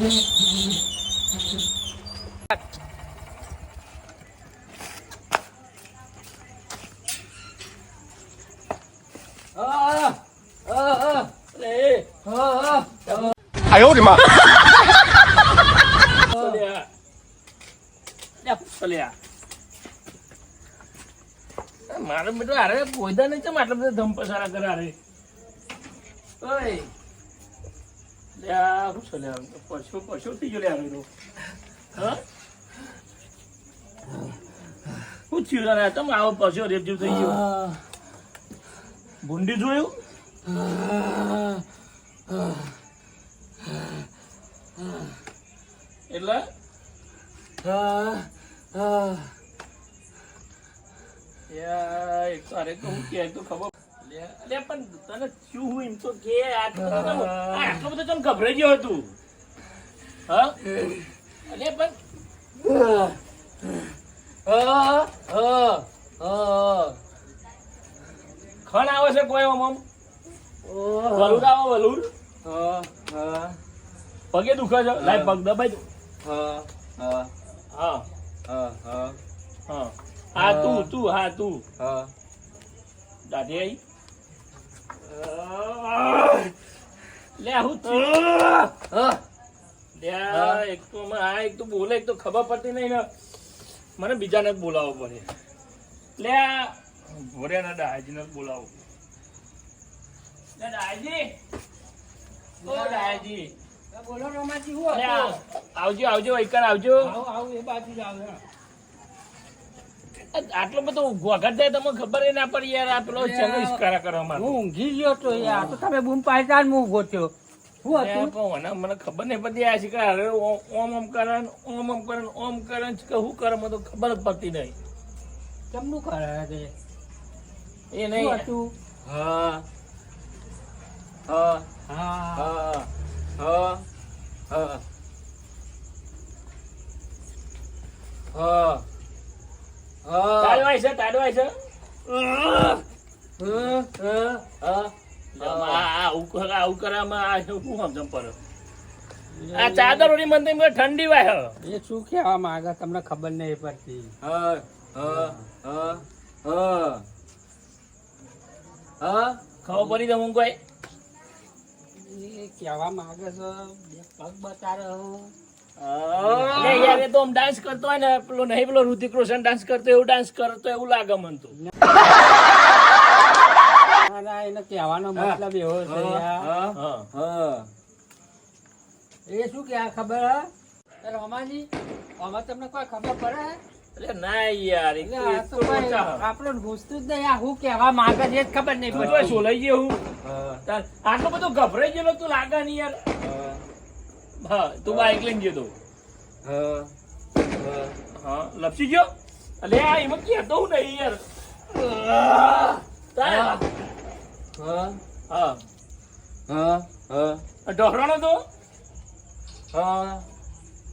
哎呦我的妈！ મારે બેટો અરે કોઈદા નહીં ચમ આટલા બધા ધમ પસારા કરે અરે ઓય લે આ શું છે લે પશુ થઈ ગયો લે આવે તો હા શું થયું રે તમે આવો પશુ રેપ જેવું થઈ ગયું ભૂંડી જોયું એટલે અરે તો હું કે તો ખબર લે પણ તને શું હું એમ તો કે આટલો બધો તને ગભરાઈ ગયો હતું હા અરે પણ ખણ આવે છે કોઈ આમ વલુર આવે વલુર પગે દુખે છે લાય પગ દબાઈ દઉં હા હા તું હા તું દાદી આઈ લે હું એક તો એક તો બોલે એક તો ખબર પડતી નહીં ને મને બીજાને જ બોલાવવો પડે લે ભોરે ના ડાયજીને જ બોલાવો લે ડાયજી ઓ ડાયજી બોલો રોમાજી હું આવજો એકર આવજો આવું એ બાજુ જ આવે આટલો બધો ઘોઘટ થાય તમને ખબર ના પડી યાર આ પેલો ચેનો ઇસ્કારા કરવામાં હું ઊંઘી ગયો તો યાર તો તમે બૂમ પાડતા હું ઉભો થયો હું હતું મને ખબર નહીં પડતી આ શીખા અરે ઓમ કરે કે શું કરે મને તો ખબર જ પડતી નહીં કેમનું કરે છે એ નહીં હતું હા તાડવાય છે આવું કરવામાં શું સમજમ પડે આ ચાદર ઓની મને ઠંડી વાય એ શું કહેવા માંગે તમને ખબર નહીં પડતી ખબર પડી દઉં કોઈ એ કહેવા માંગે છે પગ બતાડે યાર એ તો આમ ડાન્સ કરતો હોય ને પેલો નહીં પેલો ઋતિક રોશન ડાન્સ કરતો એવું ડાન્સ કરતો એવું લાગે મને તો એને કહેવાનો મતલબ એવો છે એ શું કે ખબર હે રમાજી આમાં તમને કોઈ ખબર પડે અરે ના યાર આપણો ઘૂસતું જ નહીં હું કહેવા માંગે છે ખબર નહીં પડતી સોલાઈ ગયો હું આટલો બધો ગભરાઈ ગયેલો તું લાગે નહીં યાર હા તું બાઈક લઈને ગયો તો હા લપસી ગયો અલે આ એમાં કહેતો હું નહીં યાર ઢોકરાનો તો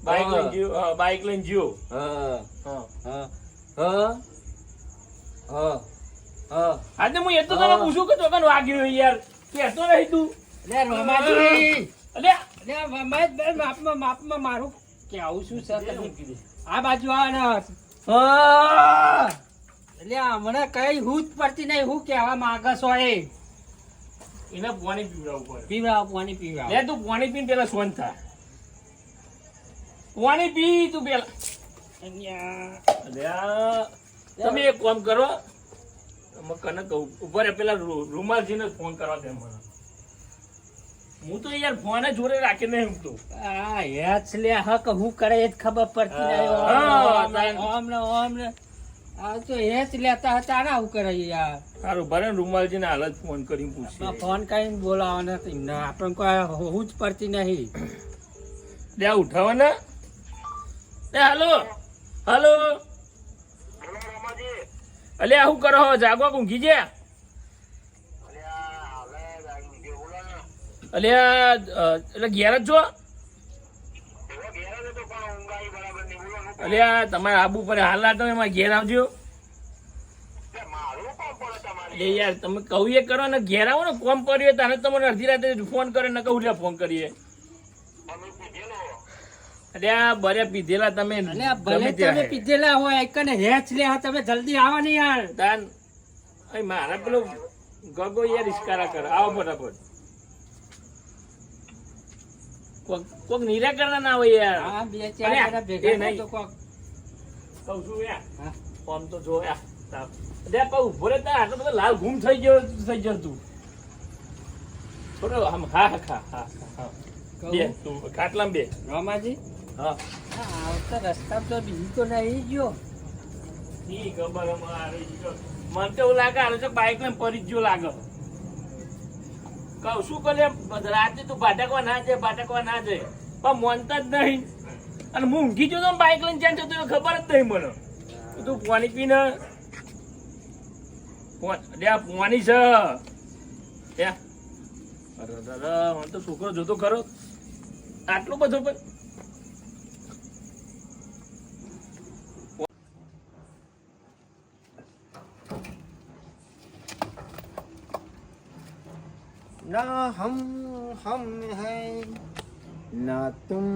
બાઈક લઈને ગયો આજે હું એ તો તને પૂછું કે ચોકન વાગ્યું યાર કહેતો નહીં તું રમાજી અલે માપમાં મારું કેવું શું છે આ બાજુ આવે ને એટલે હમણાં કઈ હું જ પડતી નહીં હું કેવા માંગસ હોય એને પાણી પીવડાવવું પડે પાણી પીવડાવ લે તું પાણી પીને પેલા સ્વન થા પાણી પી તું પેલા તમે એક કામ કરો કને કહું ઉપર પેલા રૂમાલજીને ફોન કરવા દે મને હું તો યાર ફોન જોડે રાખીને ઊંઘતો આ હેચ લે હક હું કરે એ જ ખબર પડતી નહીં આ તો હેચ લેતા હતા ને આવું કરે યાર સારું ભરે રૂમાલજીને હાલ જ ફોન કરીને પૂછીએ ફોન કરીને બોલાવવાના આપણને કોઈ હું જ પડતી નહીં લે ઉઠાવવાના એ હાલો હાલો અલે શું કરો જાગવા ઊંઘી ગયા અલે એટલે ઘેર જ છો અલે તમારે આબુ પર હાલ તમે એમાં ઘેર આવજો એટલે યાર તમે કહું એ કરો ને ઘેર આવો ને કોમ કર્યો તારે તમારે અડધી રાતે ફોન કરે ને કહું ફોન કરીએ અરે આ બરે પીધેલા તમે અને આ ભલે ગમે ત્યાં તમે હે. પીધેલા હોય એકને હેચ લે હા, તમે જલ્દી આવો ને યાર. તાન અહીં મારા પેલો ગગો યાર ઇશ્કારા કરે આવો ફટાફટ કોક નિરાકરણ ના હોય યાર હા, બે અરે, ચાર જણા એ ભેગા નહીં. થાય તો કોક. કહું છું યાર હા. આમ તો જો યાર તાપ. અરે પણ ઉભો રે તાર આટલો બધો લાલ ગુમ થઈ ગયો તું થોડો આમ હા હા હા હા હા કહું? બે તું ખાટલામાં બે રામાજી, હા આ આવતા રસ્તામાં તો બીજું તો નહીં ગયો. ઈ ખબર અમારે મને તો એવું લાગે હાલ તો બાઈક ને પડી જ જો લાગે કહું શું કરે રાતે તું ભાટકવા ના જાય પણ મોનતા જ નહીં અને હું ઊંઘી ગયો તો બાઈક લઈને જ્યાં જતો રહ્યો ખબર જ નહીં મને તું પાણી પીને પાણી છે ત્યાં અરે દાદા મને તો છોકરો જોતો ખરો આટલો બધો પણ ना हम हैं ना तुम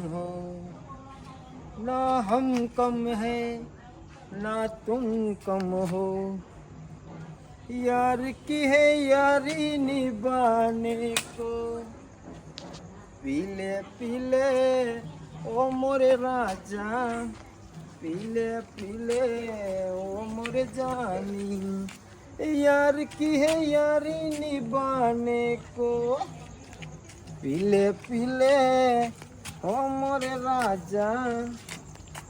हो ना हम कम हैं ना तुम कम हो यार की है यारी निभाने को पीले पीले ओ मोरे राजा पीले पीले ओ मोरे जानी यार की है यारी निभाने को पीले पीले ओ मोरे राजा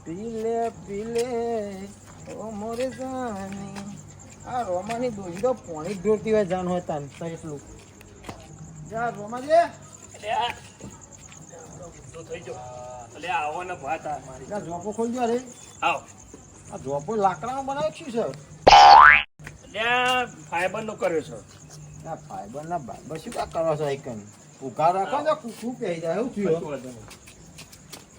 पीले पीले ओ मोरे जानी आ रोमानी दोजी तो पानी ढोरती हुई जान होता है એટલું જા રોમાજી થઈ ગયો એટલે આવો ને ભાત આ મારી ના જોપો ખોલી દો રે આવો આ જોપો લાકડાનો બનાવ્યો શું છે એટલે ફાઈબર નો કર્યો છે ના ફાઈબર ના બાબા શું કા કરો છો એકન ઉઘા રાખો તો કુકુ પહેરી જાય એવું થયું કશું વાંધો નહીં.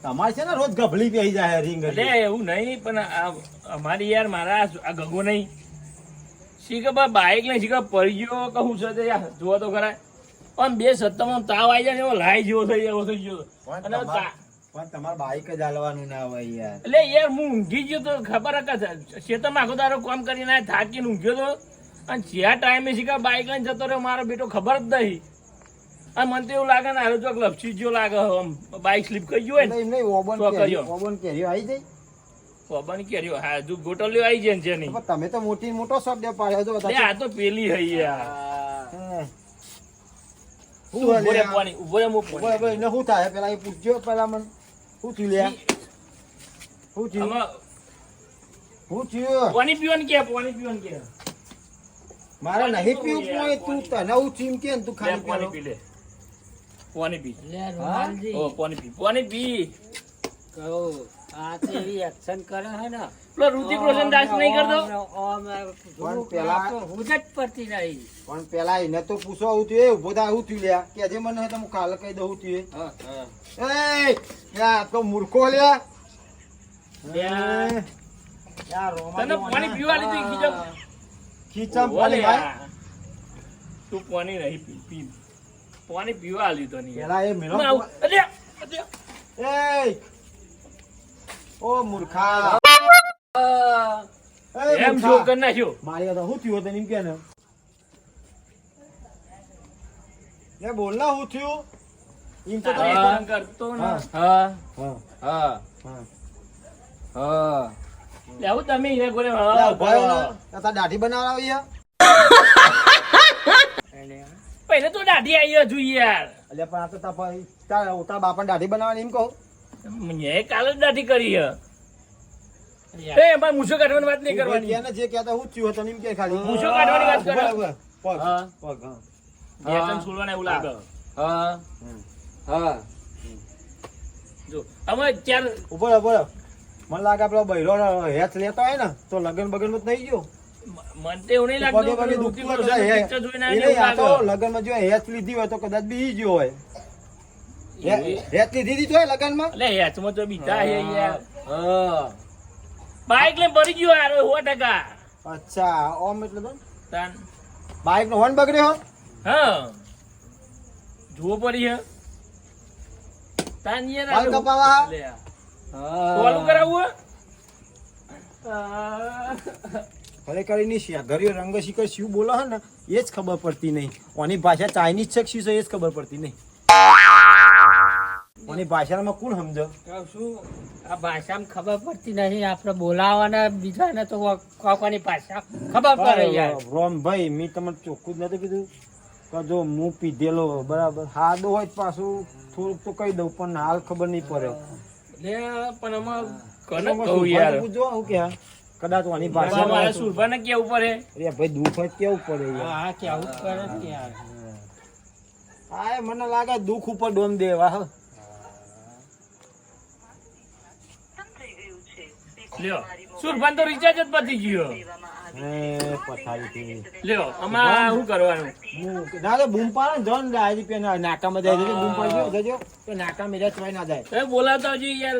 તમારે છે ને રોજ ગભલી પહેરી જાય રીંગ એટલે એવું નહીં પણ અમારી યાર મારા આ ગગો નહીં શીખબર બાઈક ને શીખર પડી ગયો કહું છે તે યાર જોવા તો ખરા પણ 2:17 તાવ આવી જાય ને એવો લાઈ જેવો થઈ ગયો અને પણ તમારે બાઈક જ હાલવાનું ના હોય યાર એટલે યાર હું ઊંઘી ગયો તો ખબર હતા ખેતરમાં આખો દારો કામ કરીને થાકીને ઊંઘ્યો તો અને જ્યાં ટાઈમે શીખા બાઈક લઈને જતો રહ્યો મારો બેટો ખબર જ નહીં અને મને તો એવું લાગે ને હારો ચોક લપસી ગયો લાગે આમ બાઈક સ્લીપ કરી ગયો હોય ને એમ નહીં તો કર્યો. ઓબન કેરીઓ આવી જાય ખબર કેર્યો હા જો ગોટલીઓ આવી જાય ને જેની પણ તમે તો મોટો શબ્દ પાડ્યો તો એટલે આ તો પેલી હઈ યાર હે. ઉભો રે લ્યા? પાણી, ઉભો રે હું પાણી. બરાબર એને શું થાય પેલા એ પૂછજો પેલા મને શું થયું લ્યા શું થયું આમાં શું થયું પાણી પીવાનું કે પાણી પીવાનું કે મારે નહીં પીવું યાર, પણ તું તને હું ચીમ કે ને તું લે, ખાલી પાણી પેલો પી લે પાણી પી લે રૂમાલજી, ઓ પાણી પી પાણી પી કહું, આ તો એવી એક્શન કરે છે ને પેલો ઋતિક રોશન દાસ નહીં કરતો પણ પેલા- હું જ પડતી નહીં. પણ પેલા એને તો પૂછો આવું થયું એ ઉભો થા આવું થયું લ્યા કે જે મને તો હું કાલે કહી દઉં થયું હા, હા. એ યા તો મૂર્ખો લ્યા લ્યા. યા રોમા તને પાણી પીવા લીધું ખીચમ ખીચમ ઓલે પાણી ભાઈ યાર. તું પાણી નહીં પી પી પાણી પીવા લીધું નહીં પેલા એ મેલો એ ઓ મૂર્ખા એ એમ મૂર્ખા. જો કરી નાખ્યો મારી તો શું થયું હતું એમ કે ને એ બોલ ના શું થયું એમ તો તમે હા, કરતો ને હા. હા હા હા હા હા. લે આવું તમે હીરા ગોળે લા, હા ઉભા રહો ને. તાર દાઢી બનાવડાવી યાર પહેલે તો દાઢી આવી હજુ યાર એટલે પણ આ તો તાર બાપાને દાઢી બનાવવાની એમ કહું મેં કાલે જ દાઢી કરી હે એ ભાઈ મૂછો કાઢવાની વાત નહીં કરવાની કે ને જે કહેતા હું થયું હતું એમ કે ખાલી મૂછો કાઢવાની વાત ઉભા કરો રહો, પગ હા. પગ હા બેટન છોડવાના એવું લાગે હા, હા. જો અમે ચાર ઉભો રહો, ઉભો રહો. મને લાગે પેલો બૈરો હેચ લેતો હોય ને તો લગન બગન માં થઈ ગયો મને તો એવું નહીં પગે લાગતું પગે કે દુખતું ઋતિક હોય રોશનનું કદાચ picture જોઈને એ આને નહીં, એવું આ તો લાગે. લગનમાં જો હેચ લીધી હોય તો કદાચ બી ગયો હોય એ- હેચ લીધી હતી હોય લગનમાં એટલે હેચમાં તો બીતા હે યાર હા. બાઈક લઈને પડી ગયો યાર 100%. અચ્છા ઓમ એટલે તો તાન બાઈક નો હોર્ન બગડ્યો હા જુઓ પડી હે તાન યાર બાલ કપાવા લે કોલું કરાવવું ખરેખર એની ઘરે રંગ શિખર શું બોલો હે ને એ જ ખબર પડતી નહીં. ઓની ભાષા ચાઇનીઝ છે કે શું છે એ જ ખબર પડતી નહીં. ઓની ભાષામાં કોણ સમજો? શું આ ભાષામાં ખબર પડતી નહીં આપણે બોલાવાના બીજાને તો કોની ભાષા ખબર પડે યાર. રોમભાઈ મેં તમને ચોખ્ખું જ નતું કીધું કે જો હું પીધેલો બરાબર હાદો હોય તો પાછું થોડુંક તો કહી દઉં પણ હાલ ખબર નહીં પડે. લે પણ આમાં કને કહું યાર પૂછજો હું કે કદાચ ઓની મારા ભાષા સુરભાને કેવું પડે અરે ભાઈ દુઃખ જ કેવું પડે યાર. હા કેવું જ કરે ને યાર. હા મને લાગે દુઃખ ઉપર ડોમ દેવા હ. લ્યો સુરભાન તો રિચાર્જ જ પતી ગયો પથારી થી લ્યો આમાં શું કરવાનું ના તો બૂમ પાડે ને જન આવી પે નાકામાં જાય છે બૂમ પાડજો જજો તો નાકામાં જાય તો ના જાય. તમે બોલાવતા હજી યાર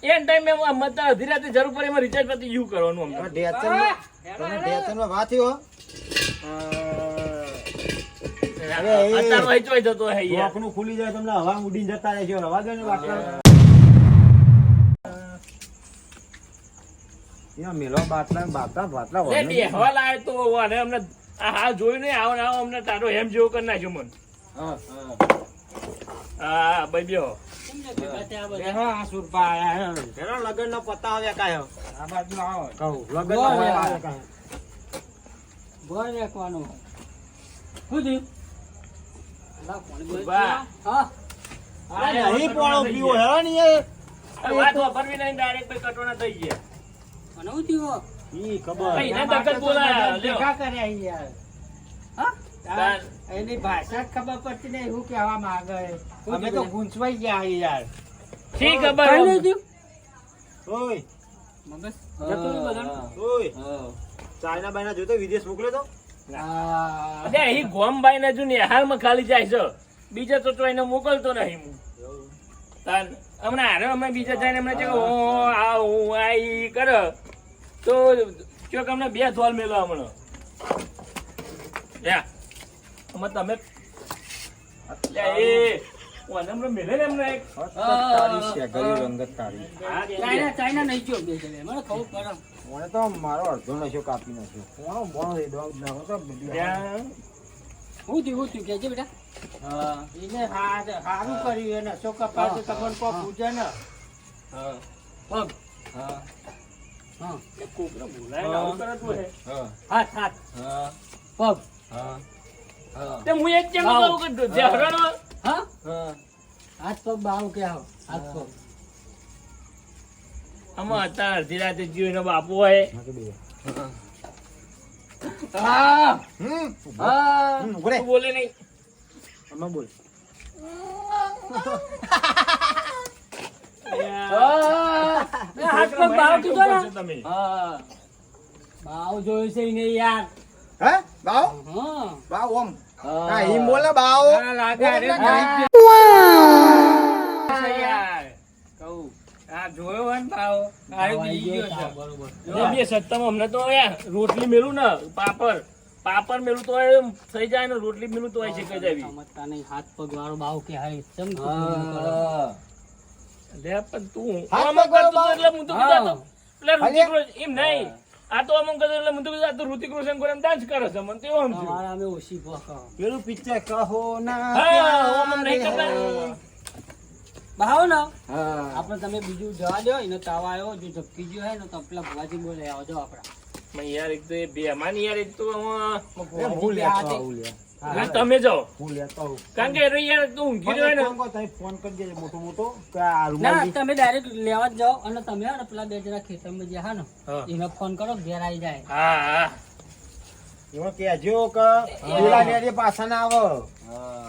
એ ટાઈમે મત અડધી રાતે જરૂર પડે એમાં રિચાર્જ પતી ગયું કરવાનું અમને ડેચનમાં વાત થયો અત્યારે વહેંચવાઈ જતો હે યાર આપણું ખુલી જાય તમને હવા ઉડીને જતા રહેજો રવા દો ને બાટલા મેલો બાટલા બાટલા બાટલા લે બેહવા લાય તો અને અમને આ હાલ જોયું નહીં આવો ને આવો અમને તારો એમ જેવો કરી નાખ્યો મન હા ભાઈ બેહો લગન નો પતા આવ્યા કાયો આ બાજુ આવો કહું લગન નો પતા આવ્યા કાયો બોલ રાખવાનું શું થયું? વાહ. હા નહીં પોણો પીવો હેરો ને એ વાત વાપરવી નહીં ડાયરેક્ટ ભાઈ કટોના થઈ ગયા અને શું થયું? ઈ ખબર ભાઈ એને દગત બોલાયા લ્યો ભેગા કર્યા યાર. હા? તાર. એની ભાષા જ ખબર પડતી નહીં શું કહેવા માંગે અમે તો ગૂંચવાઈ ગયા યાર. શી ખબર કઈ નહીં થયું? ઓય મગજ જતું નહીં બધાનું? ઓય ચાઇના બાયના જોતો વિદેશ મોકલ્યો તો હા. અરે અહીં ગોમભાઈ ને જો નિહાળમાં ખાલી જાય છે બીજા તો ચોઈને મોકલતો નહીં હું તાન હમણાં હારે અમે બીજા જઈને એમને કે આ ઈ કરે તો ચોક અમને બે થોલ મેલો હમણાં યા અમે તમે એ ઓને હમણાં મેલે ને એમને એક તારી શેગરી રંગત તારી ચાઇના નહીં જો બે જણે. મને ખબર પડે. મને તો મારો અડધો નશો કાપી નાખ્યો કોનો બોણો એ ડોગ નાખો તો ત્યાં શું થયું કહેજે બેટા. એને સારું કર્યું એને શું કપાસ તમને પગ પૂછે ને પગ હા એ કોકને બોલાય આવું કરે તું હે હાથ હાથ પગ તે હું એક કેમ કહું કે જહરણો હા હાથ પગ બાવ કે આવ હાથ પગ આમાં અત્યારે અડધી રાતે જીવનો બાપુ હોય હા હા ઉગડે તું બોલે નહીં અમે બોલ હાથ પગ બાવ કીધો ને તમે હા બાવ જોયું છે ને યાર હે બાવ હા બાવ ઓમ હા ઈ બોલે બાવ લાગે અરે યાર કહું આ જોયો હોય ને ભાવ આ બીજી ગયો છે જો બે સત્તામાં અમને તો યાર રોટલી મેલું ને પાપડ મેલું તો થઈ જાય ને રોટલી મેલું તો શીખાઈ જાય સમજતા નહીં હાથ પગ વાળો બાવ કે હાય ચમ લે પણ તું હાથ આમાં પગ વાળો કરતો તો એટલે હું તો કીધા તો એટલે ઋતિક હાલે? રોશન એમ નહીં આ તો અમુક કરતો એટલે હું તો કીધું આ તો ઋતિક રોશન કરે એમ ડાન્સ કરે છે મને તો એવું સમજ્યું અમારા અમે ઓછી પકડો પેલું પિક્ચર કહો ના હા ઓમ નહીં કરતા ભાવ ને હા આપણે તમે બીજું જવા દો એનો તાવ આવ્યો જો ઝપકી ગયો હોય ને તો પેલા ભુવાજી બોલે આવજો આપડા પણ યાર એક તો એ બેમાન યાર એક તો ભૂલ લેતો આવું લે હવે તમે જાઓ ભૂલ લેતો આવું કારણ કે એ યાર તું ઊંઘી રહ્યો ને ફોન કરી દેજે મોટો મોટો કે આ ના રૂમાલ તમે ડાયરેક્ટ લેવા જ જાઓ અને તમે હે ને પેલા બે જણા ખેતરમાં જ્યાં હા ને હા. એને ફોન કરો ઘેર આવી જાય હા હા એમાં કહેજો કે પેલા નેરી પાછા ના આવો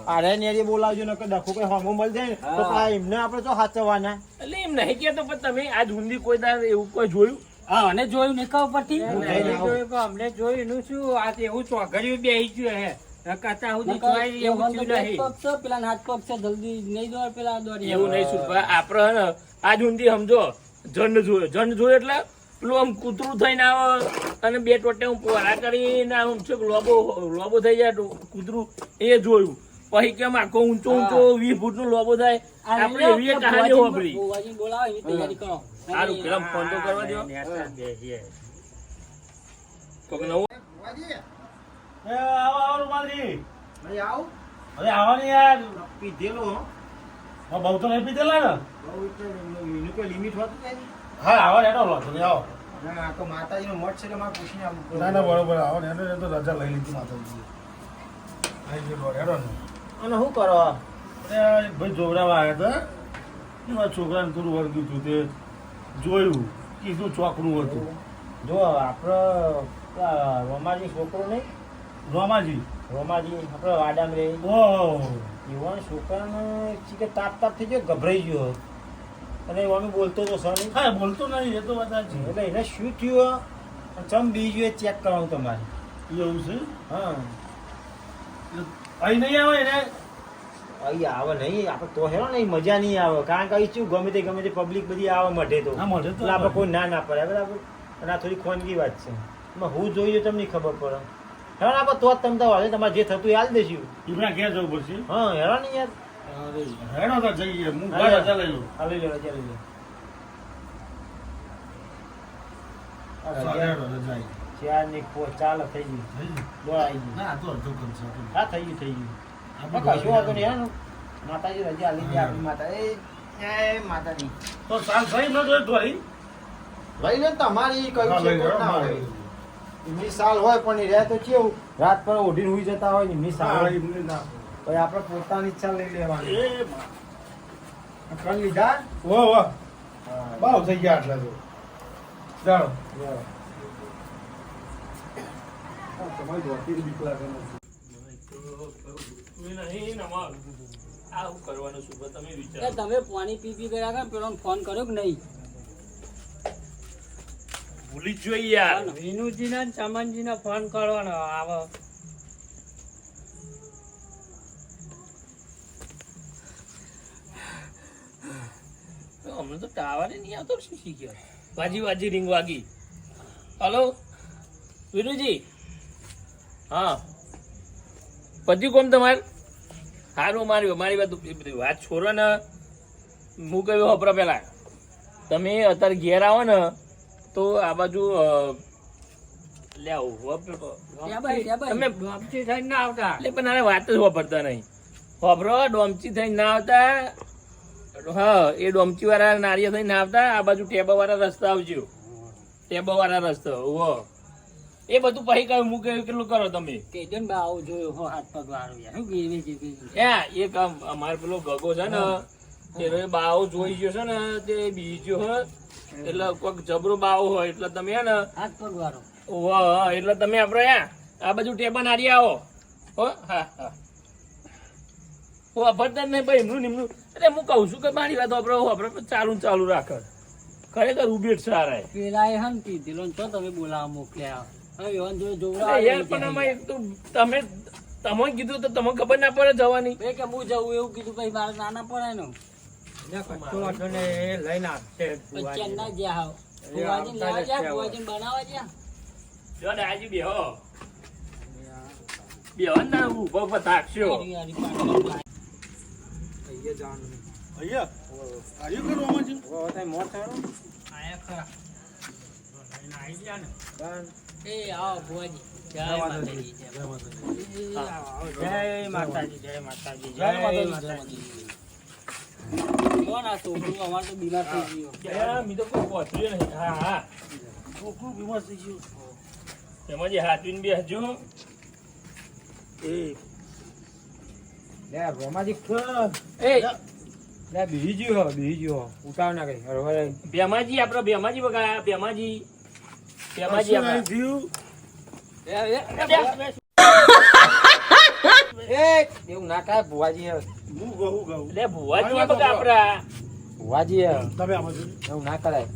અરે નેરી બોલાવજો ને કે ડખો કઈ હોમો મળી જાય ને તો પેલા એમને આપણે તો સાચવવાના એટલે એમ નહીં કહેતો પણ તમે આજ ઊંધી કોઈ દાર એવું કોઈ જોયું હા અને જોયું ને ખબર પડતી હું જઈને આવું. જોયું કે અમને જોયું એનું શું આ તો એવું ચોઘડિયું બેહી ગયું હે નકરતા સુધી જોઈ એવું થયું નહીં. પેલા હાથ પગ છે જલ્દી નહીં દોડ પેલા દોડી એવું નહીં સુરભા આપણે હે ને આજ ઊંધી સમજો જંડ જોયો એટલે પેલું આમ કૂતરું થઈને આવે અને બે ટોટે હું પોરા કરીને આમ છે લોબો થઈ જાય કૂતરું એ જોયું પછી કેમ આખો ઊંચો ઊંચો 20 ફૂટનો લોબો થાય આપણે એવી એક કહાની હોભળી ભુવાજીને બોલાવો એની તૈયારી કરો સારું પેલા ફોન તો કરવા દો કોક નવું આવો રૂમાલજી ભાઈ આવ અરે આવવાની યાર પીધેલો હો. બહુ તો નહીં પીધેલા ને બહુ એટલે એનું કોઈ લિમિટ હોતું કઈ નહીં. હા આવો ને એનો લો તમે આવો ના ના, આ તો માતાજીનો મઠ છે એટલે મારે પૂછીને આવવું પડે. ના ના બરોબર આવો ને એને તો રજા લઈ લીધી માતાજી આવી ગયો હેડો ને અને શું કરો અરે એક ભાઈ જોવડાવા આવ્યા હતા એમાં છોકરાને થોડું વળગ્યું હતું તે જોયું કીધું ચોકનું હતું જો આપણો રોમાજી છોકરો નહીં રોમાજી રોમાજી આપણે વાડામાં રહે ઓહ એવા છોકરાને ચીકે તાપ થઈ ગયો ગભરાઈ ગયો અને એવાનું બોલતો તો સર નહીં હા બોલતો નહીં એ તો વાત સાચી એટલે એને શું થયું ચમ બીજું એ ચેક કરાવું તમારે એવું છે હા અહીં નહીં આવે એને અહીં આવે નહીં આપણે તો હેરો ને મજા નહીં આવે કારણ કે અહીં શું ગમે તે પબ્લિક બધી આવે મઢે તો હા, મઢે તો એટલે આપણે કોઈ ના ના પડે બરાબર અને આ થોડી ખોનગી વાત છે એમાં હું જોઈએ તમને ખબર પડે હેરો આપણે તો જ તમે તો હવે તમારે જે થતું એ હાલ દેશું ઈમરા ક્યાં જવું પડશે હા હેરો નહીં યાર હેડો તો જઈએ હું ભાઈ રજા લઈ લઉં હાલી લે રજા લઈ લે હેડો રજા આવી. ચાર ની ચાલે થઈ ગઈ થઈ ગયું? દોડ આવી ગઈ ના આ તો અડધો કરશે હા થઈ ગયું આપણે કશું વાંધો નહીં હેરો માતાજી રજા આલી દે આપણી માતા એ માતાજી તો સાલ થઈ ન જોઈ ધોઈ લઈ લે તમારી કયું હા, છે લઈ લે, કોઈ ના હા, હોય લઈ લે. એમની સાલ હોય પણ એ રહે તો કેવું રાત પર ઓઢીને હુઈ જતા હોય ને એમની સાલ હા, હોય. એમને ના. પછી આપણે પોતાની ઈચ્છા લઈ લેવાની એ કરી લીધા વાહ વાહ હા. ભાવ થઈ ગયા આટલા તો ચાલો બરાબર. તમારી ધોતી બીક લાગે ને. નહીં નવા આ હું કરવાનું છું તમે એ વિચારો તમે પાણી પી ગયા કે પેલો ફોન કર્યો કે નહીં ભૂલી જ જોઈએ યાર વિનુજી ને ચમનજી ને ફોન કરવાનો આવો અમને તો ટાવર નહીં આવતો શું શીખ્યો વાજી રીંગ વાગી હલો વિનુજી હા પતિ કોમ તમારે સારું મારી વાત છોડો ને હું કહ્યું હપરા પેલા તમે અત્યારે ઘેર આવો ને તો આ બાજુ લે આવું તમે ડોમચી થઈને ના આવતા એટલે પણ આને વાત જ વાપરતા નહીં વાપરો ડોમચી થઈને ના આવતા હા એ ડોમચી વાળા નારિયેળ થઈને ના આવતા આ બાજુ ટેબા વાળા રસ્તા આવજો ટેબા વાળા રસ્તા ઓહો એ બધું પછી કહ્યું હું કહ્યું કેટલું કરો તમે કેજન બા આવું જોયું હો હાથ પગ વાળું યાર શું ગીરવી જીવી એક અમારે પેલો ગગો છે ને તે બાવો જોઈ ગયો છે ને તે બીજો હો એટલે કોઈક જબરો બાવો હોય એટલે તમે હે ને હાથ પગ વાળો ઓહો એટલે તમે આપણે આ બાજુ ટેબા નારી આવો હો હા હા હું અભરતા નહીં ભાઈ એમનું એટલે હું કહું છું કે મારી વાત આપણે ચાલુ રાખે ખરેખર ઉભેટ સારા પેલા એ હમ કીધેલો ને તો તમે બોલાવા મોકલ્યા હવે એવાને જોડે જોવડાવો અરે યાર પણ આમાં એક તો તમે કીધું તો તમને ખબર ના પડે જવાની બે કે હું જવું એવું કીધું પછી મારે નાના પડે ને લઈને આપશે પછી ના જ્યાં હાવ ભુવાજીને લેવા જ્યાં ભુવાજીને બનાવવા જ્યાં જો ને આજે બેહો ના ઉભો થાકશો હારી પાણી અહીંયા આવ્યું કે રોમાજી આયા ખરા એ આવો ભુવાજી જય માતાજી જય માતાજી જય માતાજી જય માતાજી. કોણ આ છોકરું અમારે તો બીમાર થઈ ગયો મી તો કોઈ પહોંચ્યું નહીં હા છોકરું બીમાર થઈ ગયું એમાં જે હાથવીને બેસજો લે રોમાજી એ લે બીજી ઉતાવ ના કઈ હવે ભેમાજી આપણે ભેમાજી બગા ભેમાજી આપણે થયું એવું ના થાય ભુવાજી હું કહું એટલે ભુવાજી બગા આપડા ભુવાજી તમે આમાં જોજો. એવું ના કરાય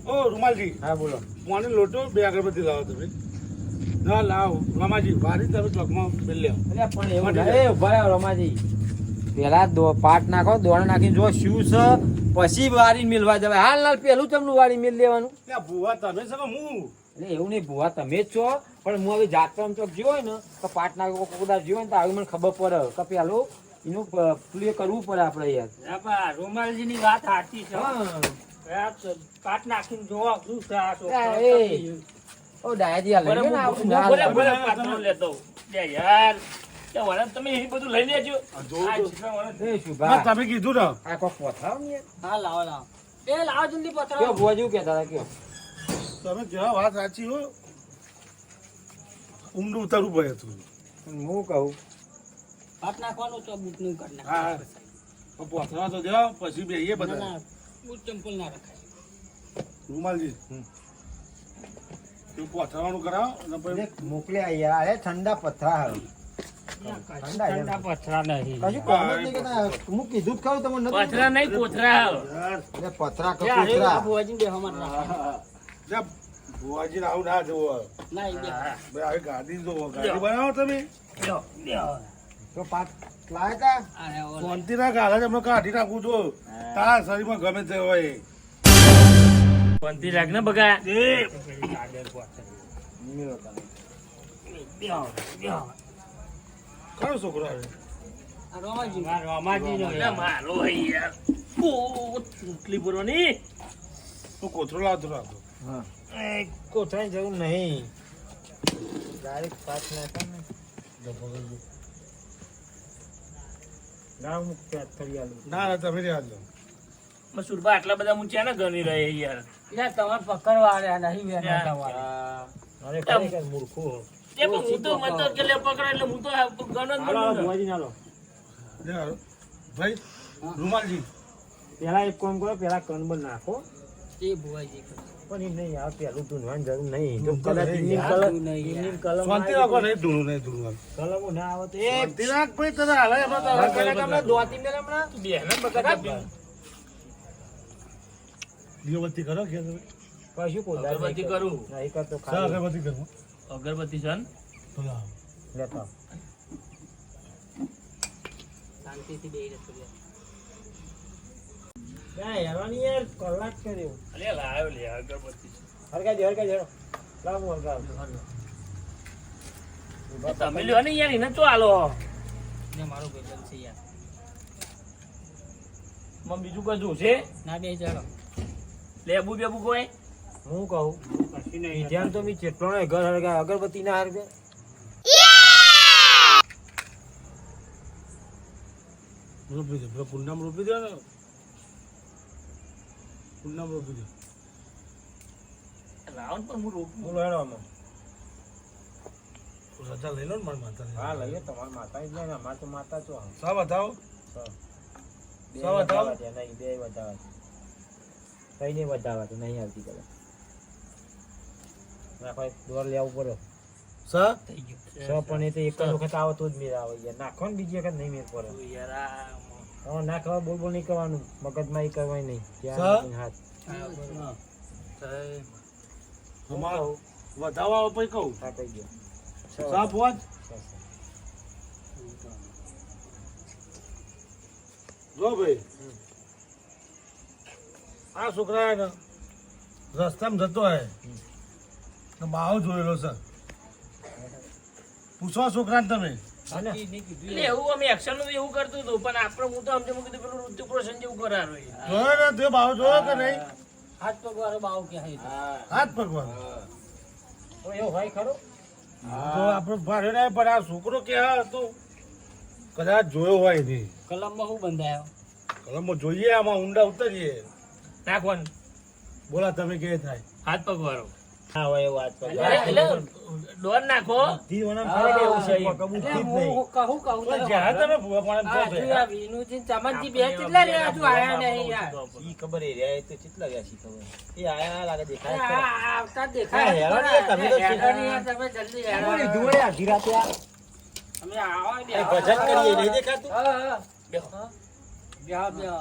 ઓ રૂમાલજી હા બોલો મને લોટો 2 અગરબત્તી લાવો તમે ના લાવ રામાજી વારી તમે ચોકમાં બેલ લ્યો એટલે પણ એવું ના એ ઉભા રહો રોમાજી પેલા પાટ નાખો દોડ નાખીને જો શું છે પછી વારી મિલવા જવાય હાલ પેલું ચમનું વારી મિલ લેવાનું ત્યાં ભૂવા તમે છો કે હું એટલે એવું નહીં ભુવા તમે જ છો પણ હું હવે જાત્રામાં ચોક જ્યો હોય ને તો પાટના કોકદાર જ્યો હોય ને તો આવી મને ખબર પડે કે પેલું એનું પ્લે કરવું પડે આપણે યાર. રૂમાલજી ની વાત સાચી છે હા. આ તો કાટ નાખીને જોવા શું છે આ છોકરો એ, ઓ ડાયાજી આ લઈ લે ને આવું ના ભલે લાગે. ભલે પાત્રો લેતો લે યાર તે વળાંક તમે એ બધું લઈ લેજો જોઉં આ તો. જીવન વળાંક. એ ના, શુભા તમે કીધું ને આ કોક પથરાવ ને યાર. હા લાવો લાવો એ લાવો જલ્દી કયો પતરા ભુવા જેવું કહેતા હતા કયો તમે જેવા વાત સાચી હો ઊંડું ઉતારવું પડે હતું. હું કહું કાટ નાખવાનું તો બૂટ નું કાટ હા, હા. નાખવાનું પણ પોથરા તો દેવા પછી બેહીએ ના, બધા ના, બૂટ ચંપલ ના રખાય રૂમાલજી તું પોથરાવાનું કરાવો અને પછી એક મોકલ્યા યાર અરે ઠંડા પથરા હે. ઠંડા પથરા નહીં કશું કામ જ નહીં કરતા. હું કીધું જ ખરું તમને નતું? પથરા નહીં કોથરા યાર, એટલે પથરા કે એ આ કોથરા. ભુવાજી બેહવા માટે રાખવાનું. જા, ભુવાજીને આવું ના જોવો. ના એ બેહવા. ભાઈ આવી ગાડી જોવો. ગાડી બનાવો તમે લ્યો, લ્યો. તો પાટ લાયા તા? આ રહ્યો, ઓલો. શાંતિ ના ગાળા તમને કાઢી નાખું છો તારા શરીરમાં ગમે તે હોય શાંતિ રાખ ને બગા નીલો તમે. બેહો, બેહો. કયો છોકરો આવે આ રોમાજી. આ રોમાજીનો એટલે યાર. મારો હઈ યાર ઓ ચૂંટલી પૂરવાની તું કોથરો લાવતો રાખો હા. એ કોથરાની જરૂર નહીં. ડાયરેક્ટ પાટ નાખો ને. ગામ મુક્ત કરી આલું. ના ના તમે રહ્યા જો મસૂરબા આટલા બધા ઊંચા ને ગણી રહે યાર યાર તમારે પકડવા આલ્યા નહીં વેના યાર. તમારે. અરે ખરેખર મૂર્ખો. તે પણ હું તો મત કે લે પકડે એટલે હું તો ગણો જ હાલો હાલો ગણું ને. ભુવાજી ના લો. યાર, ભાઈ રૂમાલજી પેલા એક કામ કરો પેલા કનબલ નાખો એ ભુવાજી કરે. પણ એમ નહીં યાર પેલું ધૂનવાની જરૂર નહીં તો ધૂનતો કદાચ નહીં એમની યાર. કલમ ધૂન નહીં યાર. એમની કલમ શાંતિ રાખો નહીં ધૂણું નહીં ધૂણું કલમો ના આવે તો એ શાંતિ રાખ ભાઈ તને હાલે એમાં તો પેલા હમણાં દોતી મેલે હમણાં તું બે ને બગા દીવબત્તી કરો કે તમે કશું કોદાળ નહીં અગરબત્તી કરતો. કરું. નહીં કરતો શા ખાલી અગરબત્તી કરો અગરબત્તી છે ને? તો લાવો. લેતા આવો. શાંતિથી બેહી રહેતો યાર. ક્યાં હેરાની યાર કલાક કર્યો અલે લાયો લે અગરબત્તી હરગાઈ દે લાવો હું હરગાવું. તમે લ્યો ને યાર એને તો હાલો ને મારો ભાઈબંધ છે યાર. મને બીજું કશું છે ના બે ચાલો. લેબુ બેબુ કોઈ હું કહું ધ્યાન તો મી ચેટલો ને ઘર હરગાય અગરબત્તી ના હરગે રોપી દે પેલા કુંડામાં રોપી દે ને કુંડામાં રોપી દે રાઉન્ડ પર હું રોકું બોલો હેડો અમે. રજા લઈ લો ને મારી માતા હા લઈએ તમારી માતા જ નહીં અમારે તો માતા છો આમ. સા બતાવો બે સૌ બતાવો. વધાવા છે, નહીં બે વધાવા છે. કઈ નહીં વધાવા છે, નહીં આવતી કલર નાખો એક દોર લેવું પડે સા થઈ ગયું. પણ એ તો એક જ વખત આવો તો જ મેળ આવે યાર નાખો ને બીજી વખત નહીં મેળ પડે તું યાર આ હવે ના ખબર બોલ બોલ નહીં કરવાનું મગજમાં એ કરવાય નહીં સર? ધ્યાન રાખીને હાથ અમાર વધાવા પછી કહું હા કહી દો સા પહોંચ જો ભાઈ આ છોકરા ને રસ્તામાં જતો હે તો બાવો જોયેલો છે પૂછો છોકરાને તમે એટલે એવું અમે એક્શન નું એવું કરતું હતું પણ આપણે હું તો સમજે કીધું પેલું ઋતિક રોશન જેવું કરારું એ. જોયો ને તે બાવો જોયો કે નહીં હાથ પગ વાળો બાવ કે હે. હાથ પગવાનો તો એવું હોય ખરું તો આપણો ભારે ના પણ આ છોકરો કે હતો કદાચ જોયો હોય નહીં કલમમાં શું બંધાયો? કલમમાં જોઈએ આમાં ઊંડા ઉતરીએ નાખવાનું બોલા તમે કે થાય હાથ પગ વાળો હા હોય એવું વાત પર અરે એટલે ડોર નાખો ધી વણામ ફરે કે એવું છે એ કબૂલ એટલે થી જ હું નહીં કહું પણ જ્યાં તમે ભૂવા પાણી આ છો હજુ છે. આ વિનુજી ચમનજી બે કેટલા રહ્યા હજુ આયા નહીં યાર. ઈ ખબર એ રહ્યા તો કેટલા ગયા છે ખબર એ આયા લાગે દેખાય જ આ ખરા. આવતા દેખાય હા, હેરાન યાર, તમે તો હેરાન યાર, તમે જલ્દી હેરાન. શું લીધું હોય આધી રાતે આ? અમે આવો ને એ ભજન કરીએ નહીં દેખાતું હા, હા. બેહો. બેહો, બેહો.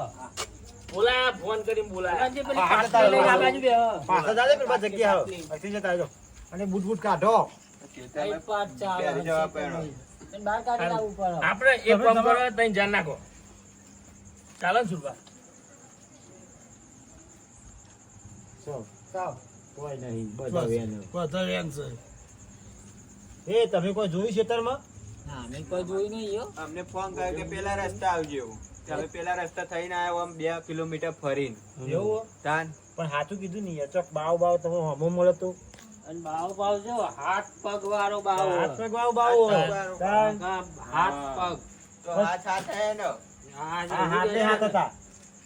બોલા ફોન કરીને બોલા ભગવાનજી પેલી હા, પાટલી લઈને આ બાજુ બેહો. પાછા ચાલે પેલી બાજુ જગ્યા હવે. અહીંથી જતા આવજો. અને બૂટ બૂટ કાઢો અહીં પાટ ચાલે. એને બહાર કાઢીને આવવું પડે. આપણે એક કામ કરો તઈ જાન નાખો ચાલો ને સુરભા ચાલ ચાલ. કોઈ નહીં બધા વેન. બધા વેન છે એ તમે કોઈ જોયું ખેતરમાં? ના અમે કોઈ જોયું નહીં હો. અમને ફોન કર્યો કે પેલા રસ્તા આવજો કે અમે પેલા રસ્તા થઈને આવ્યો આમ 2 કિલોમીટર ફરીને એવું હો? તાન પણ સાચું કીધું નહીં યાર, ચોક બાવ તમે હમો મળે તો અને બાવ જો હાથ પગ વાળો બાવ. હાથ પગ બાવ હોય. તાન. હાથ પગ. તો હાથ હાથ હે ને હા આ હાથે હાથ હતા.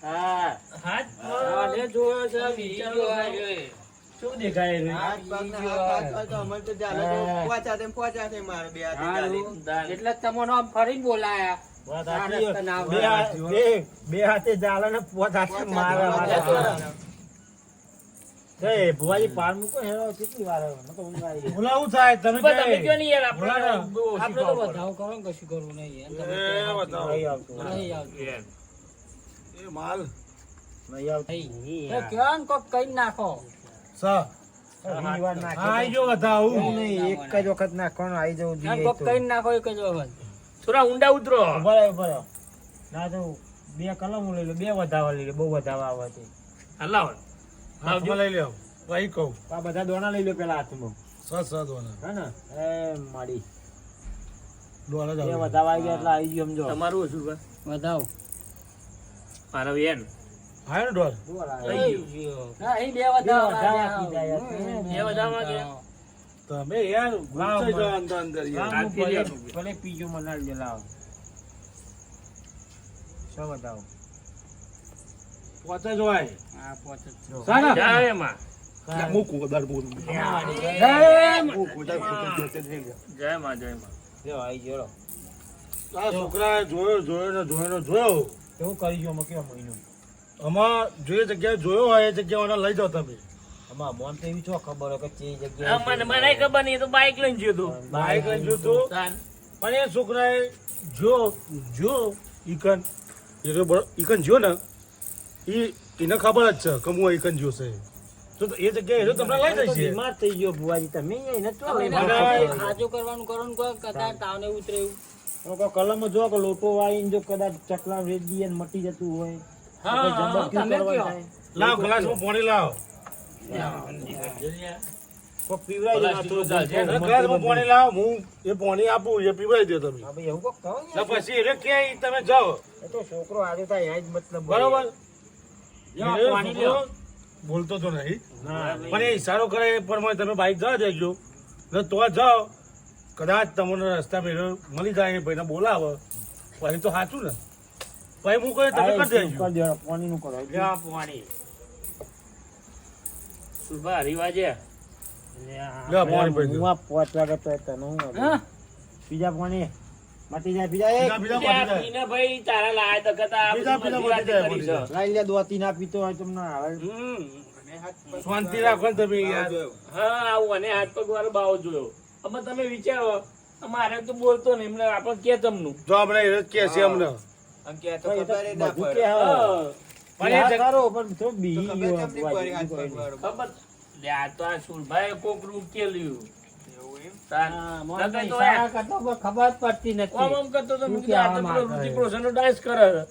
હા હાથ આને જોયો છે વિચારો આવ્યો. શું દેખાય છે? હાથ પગ ને હાથ હોય તો અમે તો ચાલે તો પહોંચ્યા છે મારે 2 હાથે ચાલી. એટલે જ તમને આમ ફરીને બોલાયા. વાત આ સાચી રસ્તા ના છે. બે હાથે જાલે ને પોત હાથે મારે એ ભુવાજી પાર મૂકો હેરો કેટલી વાર આવે? મને તો ઊંઘ આવી ગઈ. બોલાવું થાય તમે બસ તમે કઈ? કયો ને યાર, આપણે બોલાવો. બહુ ઓછી આપણે તો ખબર પડે. વધાવ કરો ને કશું કરવું નહીં એમ તમે એ બતાવો. નહીં આવતું. નહીં આવતું. એમ. એ માલ નહીં આવતું. એ કહેવાય ને કોક કઈ નાખો. સા ઘણી વાર નાખે તો. આઈ જો બતાવું નહીં, નહીં, એક જ વખત નાખવાનું આવી જવું એમ જોઈએ કોક તો. કઈ નાખો એક જ વખત. થોડા ઊંડા ઉતરો. ઉભા રહો, ઉભા રહો. ના તો 2 કલમો લઈ લો, 2 વધાવા લઈ લો, બહુ વધાવા આવે છે. હલાવો. હાથમાં લઈ લ્યો ભાઈ કહું આ બધા દોણા લઈ લો પેલા હાથમાં. સત દોના હે ને? એ માડી. દોના 2 જાવ વધાવા આવી ગયા એટલે આવી ગયું સમજો. તમારું શું ભાઈ? વધાવ. મારા બેન. હાય ને ડોર બોલ આ. થઈ ગયું. હા એ બે બે વધાવ વધાવા કીધા યાર. બે વધાવમાં ગયા? તમે યાર ગુસ્સે જાઓ અંદર અંદર યાર રામ આરતી ભલે- લેવાનું. ભલે પીજો મનાલ જે લાવો. શું બતાવો? પોતે જોવાય હા પોતે જ. સાના જય માં. મૂકું દર બોલું જય માં, જય માં. જો આવી ગયો. આ છોકરાએ જોયો એવું કરી ગયો અમે કેવા મહિનો. આમાં જે જગ્યાએ જોયો હોય એ જગ્યાએ લઈ જાઓ તમે આમાં મોન તો એવી ચો ખબર હોય કે ચે આ જગ્યાએ મને ખબર નહીં, એ તો બાઈક લઈને ગયો હતો. બાઈક લઈને ગયો તો. તાન. પણ એ છોકરાએ જો ઈકન જો ને એને ખબર જ છે કે હું ઈકન જો છે તો એ જગ્યાએ એ તમને લઈ જશે બીમાર થઈ ગયો ભુવાજી તમે એને ચો તમે લઈને એને આવ્યા? સાચું કરવાનું કરો ને કોઈ કદાચ તાવને ઉતરે એવું. હું કહું કલમ જો કે લોટો વાળીને જો કદાચ ચકલા રેડી અને મટી જતું હોય તો હા, કોઈ જબરદસ્તી તમે કરવા કયો? થાય. લાવ ગ્લાસમાં પાણી લાવ કોક પીવડાવી દો ના તો ચાલશે. એને ગ્લાસમાં પાણી લાવ હું એ પાણી આપું એ પીવડાવી દો તમે હા ભાઈ એવું કોક કહો ને. ને પછી એટલે ક્યાંય તમે જાઓ એ તો છોકરો આજે થાય આ જ મતલબ બરોબર જો એ પાણી છોકરો લ્યો. બોલતો તો નહીં ના પણ એ ઈશારો કરે એ પ્રમાણે તમે બાઈક જવા દેજો ને તો જાઓ કદાચ તમને રસ્તા પેલો મળી જાય એ ભાઈને બોલાવો પછી તો સાચું ને પછી હું કહે તમે કરી દેજો કરી દેવાનો, પાણીનું કરો. લ્યો પાણી. સુભા રિવાજે. લે લે, પાણી પી દો. હું આ 5 વાગે તો તને હું આપું. હા? બીજા પાણી મટી જાય બીજા એક. બીજા મટી જાય. પીને ભાઈ તારા લાયા તો કહેતા આ બીજા બધી મટી જાય, કરી મટી છે. જાય. લાઈ લે દોતી ના પીતો હોય તમને આવે. શાંતિ રાખો ને તમે યાર હા આવું અને હાથ પગ વાળો બાવો જોયો. અમે તમે વિચારો અમારે તો બોલતો નહીં, એમને આપણે કે તમનું. જો આપણે એ જ કહે છે અમને આમ કે તો તો એ તો ખબર ય ના બધું પડે. કે હવે. પણ એ હા, જગ- કરો પણ થોડું બી તો ગયો ખબર કેમ નહીં પડી હાથ પગ વાળો? ખબર લે આ તો આ સુરભાઈ કોક રૂપ કેલ્યું. એવું એમ? તાન. હા, નકર મોહનભાઈ તો ઈશારા કરતો પણ ખબર જ પડતી આમ નથી. આમ કરતો તો મેં શું કીધું આ તો કહેવા પેલો માંગે? ઋતિક રોશનનો ડાન્સ કરે છે.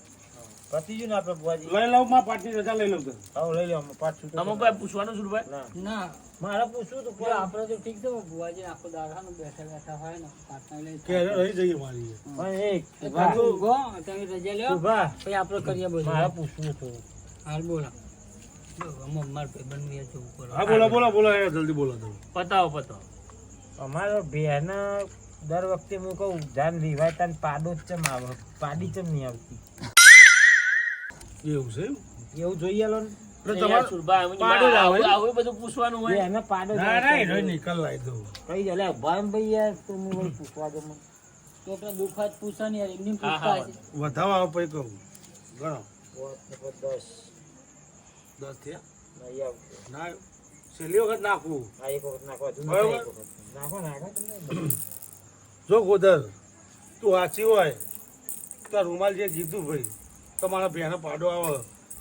પતી ગયું ને આપણે બુવાજી. લઈ લઉં માં પાટની રજા લઈ લઉં તો હવે લઈ લો અમે પાછું તો આમાં કોઈ પૂછવાનું સુરભાઈ? ના. ના મારે પૂછવું તો જો આપણે તો ઠીક છે બુવાજી આખો દાડો બેઠા બેઠા હોય ને પાટણ લઈને કે રહી જઈએ મારી પણ એક પાછું ઊભો, તમે રજા લ્યો સુભા, પછી આપણે કરીએ બધું. મારે પૂછવું હતું. હાલ બોલો. જો, અમાર ભાઈબંધનું એ જોવું પડે. હા બોલો યાર જલ્દી બોલો તમે પતાવો પતાવો. અમારો બેના દર વખતે હું કહું જાન વિવાહ તાન પાડો જ ચમ આવે પાડી ચમ નહીં આવતી એવું છે એમ? એવું જોઈએ લો ને. એટલે યાર તમારે સુરભાઈ, અમે પાડો જ આવે. આવું બધું પૂછવાનું હોય. બેના પાડો જ ના આવે. ના એ રહી નિકલ લાવી દઉં કઈ જાય લે ભાઈ ભાઈ યાર તો હું વળી પૂછવા દઉં મને. તો આપણે દુઃખ જ પૂછો ને યાર, એમની હા, પૂછતા હા. હશે. વધાવા આવે પછી કહું ગણો વાત ને પછી 10 10 થયા નહીં આવતું. ના છેલ્લી વખત નાખવું આ એક વખત નાખો હજુ બરાબર. એક વખત. નાખો તમને. જો ગોદર તું સાચી હોય તો આ રૂમાલ જે કીધું ભાઈ તમારા બેનો પાડો આવે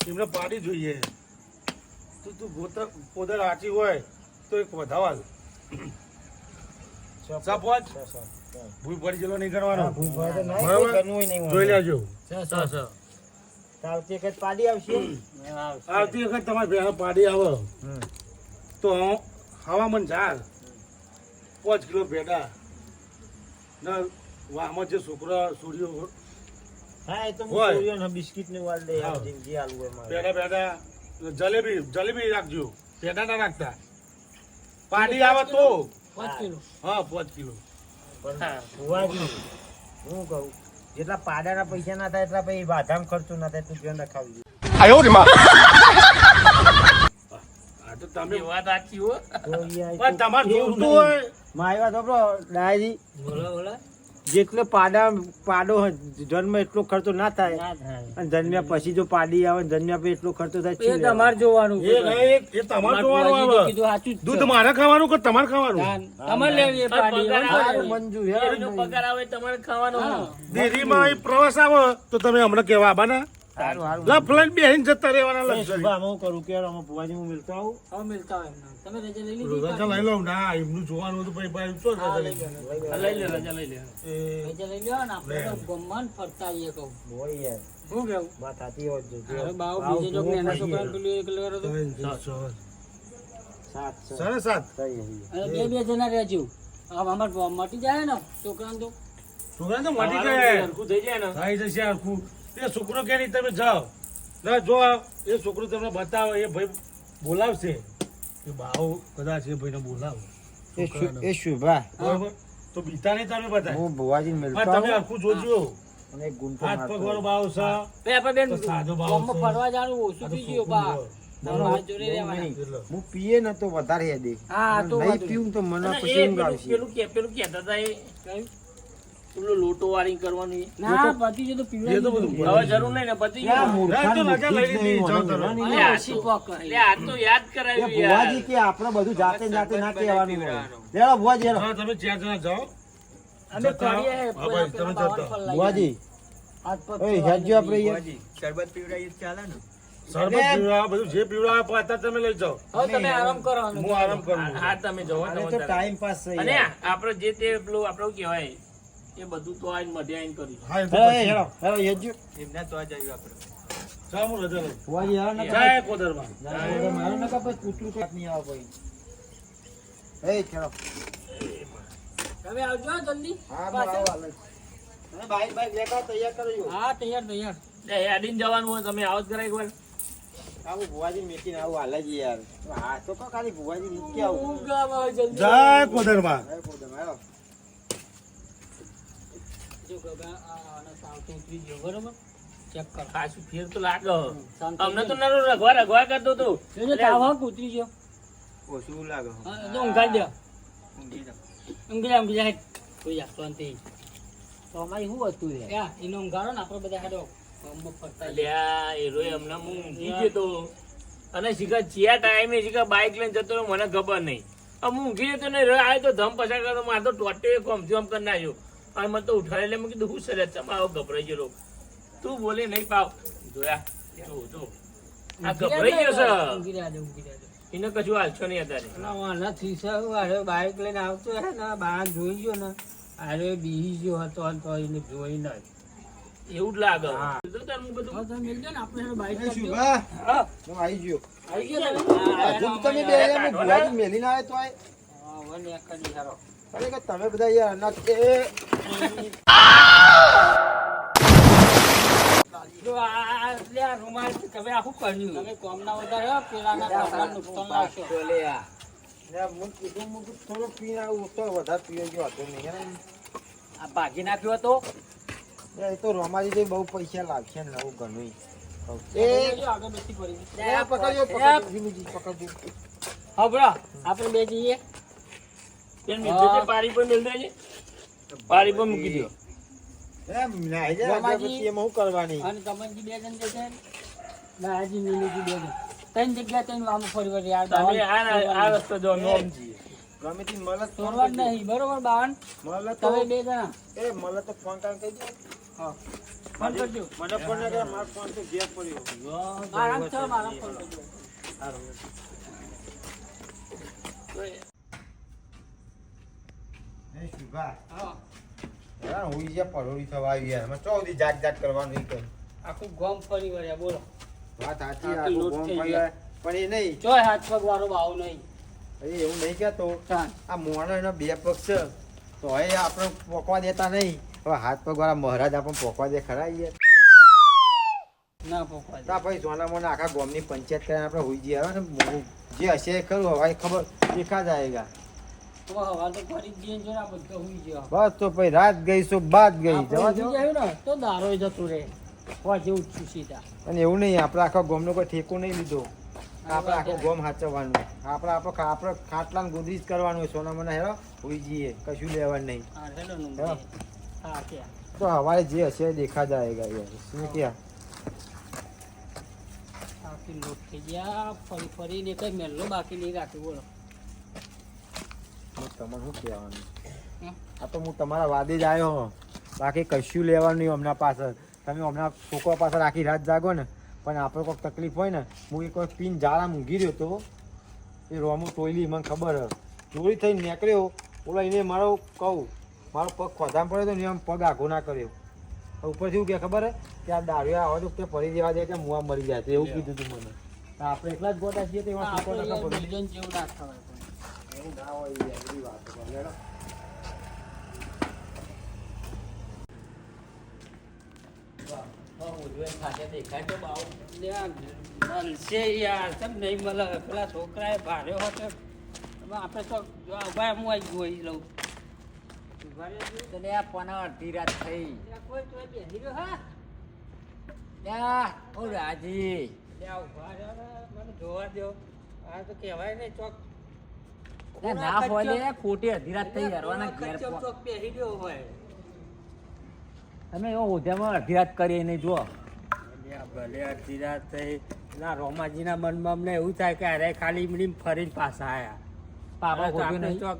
એમને પાડી જોઈએ તું ગોદર સાચી હોય તો એક વધાવા દે. સપોઝ ભૂલ પડી ગયેલો નહીં કરવાનો હા, ભૂલ પડે તો નહીં, બરાબર. કોઈ કરવું નહીં જોઈ લેજો આવતી વખત પાડી આવશે. આવતી વખત તમારે બેનો પાડી આવે હમ. તો હવામાન 5 કિલો ભેડા ને આમાં જે છોકરા છોડીઓ હા એ તો હું હોય. સોરીઓને બિસ્કિટ ને વાળ દે હા. જિંદગી આલુ હોય મારે. પેડા જલેબી રાખજો પેડા ના રાખતા પાડી આવે તો 5 કિલો હા 5 કિલો પણ ભુવાજી, હું કહું જેટલા પાડાના પૈસા ના થાય એટલા પછી બાધામાં ખર્ચો ના થાય તું ધ્યાન રખાવજો. આ તો તમે એ વાત સાચી હો. તો યાર પણ તમારે એવું જોતું નહીં. હોય મારી વાત સાંભળો, ડાયાજી, બોલો જેટલો પાડો જન્મ એટલો ખર્ચો ના થાય ના થાય અને જન્મ્યા પછી જો પાડી આવે ને જન્મ્યા પછી એટલો ખર્ચો થાય એ શું લેવાનું? તમારે જોવાનું એ નહીં, એ તમારે જોવાનું આવે કીધું સાચું જ છે. દૂધ મારે ખાવાનું કે તમારે ખાવાનું તમારે લેવી એ પાડી પગાર હો. સારું મંજૂર હે એનો પગાર આવે તમારે ખાવાનું. હા. ડેરીમાં એ પ્રવાસ આવે તો તમે હમણાં કેવા આબાના સારું સારું લફલાઈને બેહીને જતા રહેવાના એ લક્ઝરી શુભા, હું કરું કે આમાં ભુવાજી હું મિલતો આવું. હવે મિલતા હોય એમને. તમે રજા લઈ લીધી રજા લઈ લઉં ના એમનું જોવાનું હતું પછી ભાઈ શું રજા લઈ લઉં? લઈ લે રજા લઈ લે. એ રજા લઈ લ્યો ને આપણે તો ગમન ફરતા આવીએ કહું હોય યાર, શું કેવું વાત સાચી હોત જો. અરે બાવ બીજે જો એના છોકરાને પેલું એકલો કરો તો ત્રણ, ચાર, છ. સાત છે. 7.5 સહી હે. અને બે જણા રહેજો આમ અમાર મટી જાય ને છોકરાને તો છોકરા તો મટી અમારું ગયા હરખું થઈ જાય ને. થઈ જશે આખું એ છોકરો કે નહીં તમે જાઓ ના જો એ છોકરો તમને બતાવે એ ભાઈ બોલાવશે એ બાવ કદાચ એ ભાઈને બોલાવો એ શુભા, બરોબર તો બીતા નહીં તમે બધા હું ભુવાજી મિલતો હા તમે આવું આખું જોજો અને એક ગુંઠો હાથ મારતો પગ વાળો આવું. બાવ છે બે આપણે બેન તો સાદો ભાવ ગામમાં છે. ફરવા જવાનું ઓછું થઈ ગયું બા તારા હાથ જોડે એવું રહેવાના. નહીં. હું પીએ ને તો વધારે યાદ દે. હા, તો નહીં વાંધો પીવું તો મને અને પછી એ ઊંઘ આવશે. પેલું કહેતા હતા એ કયું? પેલું લોટો વાળી કરવાનું એ. ના પતિ જો તો પીવડાવી એ તો બધું દીધું. હવે જરૂર નહીં ને પતી યા ગયું. મૂર્ખાની ના, એ તો રજા બુદ્ધિ જ લઈ લીધી, નહીં, ચાલ મને તારે. નહીં. અરે આ ઓછી તો- પોક એટલે કરી. આ તો યાદ એ કરાવ્યું ભુવાજી યાર. કે આપણે બધું જાતે જાતે ના શરબત કહેવાનું હોય. પીવડાવવાનું. લેલો ભુવાજી હેલો. હા તમે 4 જણા જાઓ અમે કરીએ હે, હા ભાઈ, પેલા તમે બાવન જતા. પર લઈ ભુવાજી, હાથ પગ ઓય હેડજો આપણે યાર. ભુવાજી, શરબત પીવડાવીએ તો ચાલે ને? શરબત પીવડાવો, બધું જે પીવડાવો પણ અત્યારે તમે લઈ જાઓ હવે તમે આરામ કરો હું આરામ કરું હા તમે જવો આને તમે તો તારે. ટાઈમ પાસ છે અને યાર. આપણે જે તે પેલું આપણે શું કહેવાય એ બધું તો આઈને મધ્ય આઈને કર્યું. હા એ તો હેલો, પછી. હેલો, હેલો, હેડજો. એમના તો આ જ આવ્યું આપણે. જાઓ, હું રજા લઉં. ભુવાજી હેલો ને જય કોદરમાં. મારું નકા પછી કૂતરું કાંઈ નહીં આવે પછી. એ ખેલો. તમે આવજો જલ્દી હા, હું પાછા. આવું હાલ જ. અને બાઈક બાઈક લેતા તૈયાર કરજો. હા તૈયાર તૈયાર લે, હેડીને જવાનું હોય તમે આવો જ કરાય એકવાર. આવું ભુવાજી મેકીને આવું હાલ જ યાર. હા તો કહો ખાલી ભુવાજી મૂકી આવું. ઊંઘ આવે હવે જલ્દી જય કોદરમાં. હવે પોતામાં હેલો. જો ગગા આના સાવથી ઉતરી ગયો બરોબર ચેક કરો ખાસું ફેર તો લાગે. શાંતિ અમને તો નરો રગવા કરતો હતો. જોજો તાવક ઉતરી ગયો ઓછું લાગે હો. હા જો ઊંઘાડી દે ઊંઘી જાઓ. ઊંઘી જાય કોઈ જા શાંતિ તો અમારી શું હતું યાર? યા એનો ઊંઘાડો ને આપણે બધા હેડો ગામમાં ફરતા અલ્યા, એ રોય હમણાં હું ઊંઘી ગયો તો. અને શીખા ચિયા ટાઈમે શીખા બાઇક લઈને જતો રહ્યો મને ખબર નહીં. આમ હું ઊંઘી જતો ને આવ્યો તો ધમ પછાડ કરતો મારે તો ટોટે કોમથી આમ કરી નાખ્યો. અને મને તો ઉઠાડે એટલે મેં કીધું હું સર ચમા આવો ગભરાઈ ગયો. તું બોલી નહીં પાવ જોયા જો આ ગભરાઈ ગયો છે. ઊંઘી રહ્યા એને કશું હાલશો નહીં અત્યારે. વાના થી અરે બાઈક લઈને આવતો હે ને બહાર જોઈ ગયો ને અરે બીજી ગયો હતો અને તો એને જોઈ નહીં એવું જ લાગે. હા. તો તાર હું બધું હવે તમે મિલજો ને આપણે હેડો બાઈક એ કાઢજો. શુભા, હા હું આવી ગયો. આવી ગયો તમે હજુ તમે બે યાર, હું ભુવાજી મેલીને આવ્યો તો આય. હા વન એક કરી હારો અરે કે તમે બધા યાર અનાજ એ જો આ લે આ રૂમાલ તમે આખું કર્યું તમે કોમના વધારે પેલાના કપડાં નુકસાન લાવશો તો લે આ. યાર, હું કીધું હું થોડો પીને આવું તો વધારે પીવો ગયો હતો નહીં યાર. આ ભાગી નાખ્યો હતો યાર, એ તો રોમાજી જે બહુ પૈસા લાગશે ને નવું ઘણું. એ એ આગળ બેસી પડી પકડજો પકડજો જીનુજી, પકડજો. હા બરો આપણે બે જઈએ પેન મીઠું છે, પારી પર મેલ દેજે. પારી પર મૂકી દો. એમ નાઈ જાય, રોમાજી. પછી એમાં શું કરવાની? અને તમને બે જણ જશે ના હજી નીલીજી બે જણ ત્રણ જગ્યા ત્રણ આમ ફરી વળી યાર તમે આ રસ્તો જો નોમજી. ગમે તે મળે તો તોડવા જ નહીં બરોબર બાવન મળે તો તમે બે જણા એ મળે તો ફોન કરીને કહી દો. હા ફોન કરજો મને ફોન ના કરે, મારો ફોન તો ઘેર પડ્યો. આરામ છે મારા ફોન કરજો એ શુભા, હા યાર હું જ્યાં પરોળી થવા આવી યાર, મને ચોથી જાત જાત કરવાનું ઈ કર. આખું ગામ ફરી વળ્યા બોલો વાત સાચી, આખી આખું લોટ ગોમ થઈ ફરી ગયા. આવે. પણ એ નહીં, ચોય હાથ પગ વાળો ભાવ નહીં એ એવું નહીં કહેતો. તાન આ મોણા એના બે પગ છે તો હવે આપણે પોકવા દેતા નહીં. હવે હાથ પગ વાળા મહારાજ આપણે પોકવા દે ખરા યાર. ના પોકવા દે. તા ભાઈ સોનામાં આખા ગામની પંચાયત કરીને આપણે હોઈ જઈએ હવે ને જે હશે એ ખરું હવે ખબર દેખા જાયગા. તો હવા તો કરી જ દઈએ ને જો આ બધો હુઈ ગયો. બસ તો ભાઈ રાત ગઈ સો બાદ ગઈ આપણે જવા હુઈ દો. જાય ને તો દારો જતું રહે. હવા જેવું જ છું સીધા. અને એવું નહીં આપણે આખા ગામનો કોઈ ઠેકો નહીં લીધો. આપણે આખું ગામ સાચવવાનું. આપણે ખાટલા ને ગોદરી જ કરવાનું હોય. સોનામાં હેરો હોઈ જઈએ કશું લેવાનું નહીં. હા હેલો નું હા. હા ક્યાં તો હવારે જે હશે એ દેખા જાયગા યાર. શું ક્યાં આખી લોટ થઈ ગયા ફરી ફરીને કઈ મેલ્લો બાકી નહીં રાખ્યું બોલો. હું તમને શું કહેવાનું હમ? આ તો હું તમારા વાદે જ આવ્યો. બાકી કશું લેવાનું નહીં હમણાં પાછળ. તમે હમણાં છોકરા પાછળ આખી રાત જાગો ને પણ આપણે કોઈક તકલીફ હોય ને હું એક કોઈ પીન ઝાડા મૂંઘી રહ્યો તો એ રોમું ટોયલી મને ખબર હ ચોરી થઈને નીકળ્યો. ઓલા એને મારો કહું મારો પગ ખોધામાં પડ્યો તો ને એમ પગ આઘો ના કર્યો. ઉપરથી એવું કે ખબર હે કે આ દારૂ આવે તો કે ફરી દેવા દે કે મુવા મરી જાય તો એવું કીધું તું મને. તો આપણે એકલા જ ગોતા છીએ તો એમાં આપણે 70% યાર ભરી બીજાને જેવું ના ખવાય પણ. એવું ના હોય યાર, એવી વાત છે. લેડો. યાર, મળશે યાર કેમ નહીં મળે પેલા છોકરાએ ભાર્યો હતો હવે આપણે તો જો ઉભા હું આવી જોઈ લઉં ઉભા રહેજો. તને આ પોના અડધી રાત થઈ ત્યાં કોઈ તોય બેસી રહ્યો હા ત્યાં ઓ રાજી ત્યાં ઉભા રહ્યો ને મને જોવા દો આ તો કહેવાય નહીં ચોક ના બોલે ખોટી અડધી રાત થઈ હરવાના ઘેર ચોક ચોક બેસી રહ્યો હોય તમે એવો હોદ્યામાં અડધી રાત કરી નહીં જુઓ અલ્યા ભલે અડધી રાત થઈ ના રોમાજીના મનમાં અમને એવું થાય કે અરે ખાલી મીડીમ ફરીને પાછા આયા પાપા ખોટ્યું આપણે નહીં. ચોક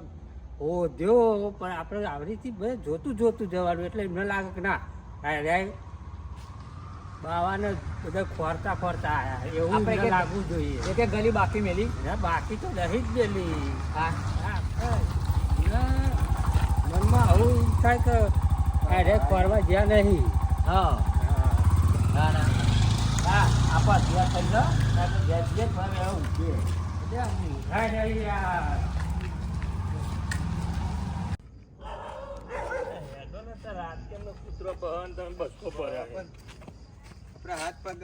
હોદ્યો પણ આપણે આવરીથી ભાઈ જોતું જવાનું એટલે એમને લાગે કે ના અરે બાવાને બધા ખોરતા આયા એવું આપણે એમને કે- લાગવું જોઈએ એક એક ગલી બાકી મેલી ના બાકી તો રહી જ ગયેલી હા મનમાં આવું થાય કે અરે ફરવા જ્યાં નહીં હા ના ના હા આપા દિયા થઈ લો ના તો જે જે ફરે એવું છે આપણા હાથ પગ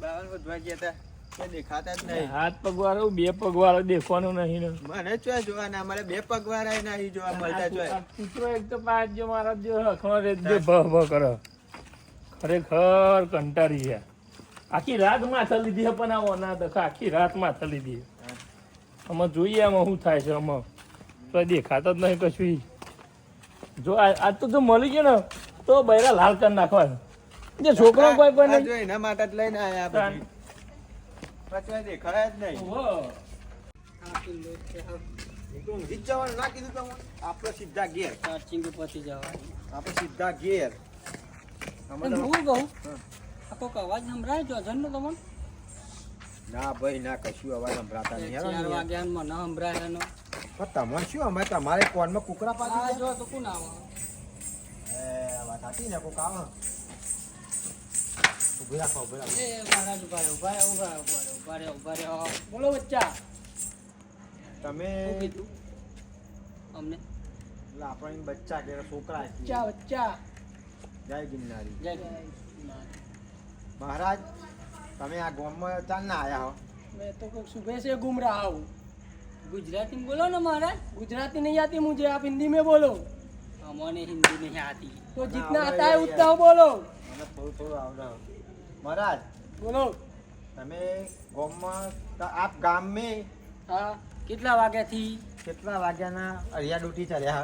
બાવન વધવા ગયા હતા તે દેખાતા જ નહીં. હાથ પગવાળો બે પગવાળો દેખવાનું નહીં ને મને ચોય જોવાના અમારે બે પગ વાળા નહીં જોવા મળતા ચોય. આ કૂતરો એક તો પાંચ જો મારા જો હખમાં રેત જો ભ ભ કરે ખરેખર કંટાળી ગયા આખી રાત માથા લીધી છે પણ આ ઓના દખા આખી રાત માથા લીધી છે. અમે જોઈએ આમાં શું થાય છે આમાં તો દેખાતા જ નહીં કશું જો આજ તો જો મળી ગયો ને તો બૈરા લાલ કરી નાખવાનું જે છોકરો કોઈ પણ આ નહીં. જો એના માટે જ લઈને આયા આ તાન. બધી. પણ ચોય દેખાયા જ નહીં. ઓહો. એ તો ઊંઘી જ જવાનું ના કીધું તમને? આપણે સીધા ઘેર. ચાર્જિંગ પતી જવાની આપણે સીધા ઘેર. હું કહું આ કોઈક અવાજ સંભળાય જોજન નો તમને ના ભાઈ ના કશું અવાજ સંભળાતા નહીં. હેરો 4 ને યાર. વાગ્યા મને સંભળાય એનો પણ તમારે શું અમે તમારે કોનમાં કુકરા આ પાડી જો તો કોણ આવે એ વાત હતી ને કોક આવે. ઉભી રાખો ઉભી રાખો. એ મહારાજ ઉભા રહ્યો બોલો બચ્ચા તમે શું કીધું અમને એટલે આપણા બચ્ચા કે છોકરા છીએ. બચ્ચા જય ગિરનારી. જય મહારાજ તમે આ ગામમાં ચાલ ના આયા હો. मैं तो कुछ सुबह से घूम रहा हूँ गुजराती में बोलो ना महाराज गुजराती नहीं आती मुझे आप हिंदी में बोलो हमारे हिंदी नहीं आती तो जितना आता है उतना बोलो મને થોડું થોડું આવડે. મહારાજ बोलो તમે ગામમાં આપ ગામ મેં हाँ कितना वाग्या थी કેટલા વાગ્યાના અરિયા ડૂટી ચાલ્યા